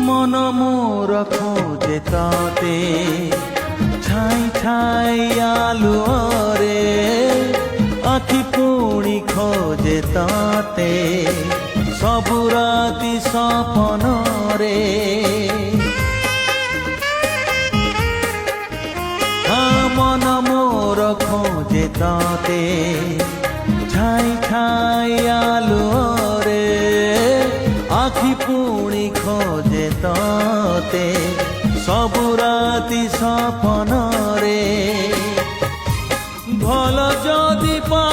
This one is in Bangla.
মন মোর খোঁজে তাতে ছাই ছাই আলুরে, আখি পুଣି খোঁজে তাতে সবু রাতি সপনরে। মন মোর খোঁজে তাতে ছাই ছাই আলুরে, আখি পুଣି খোঁজে তাতে সবু রাতি সপনরে। ভাল যদি পা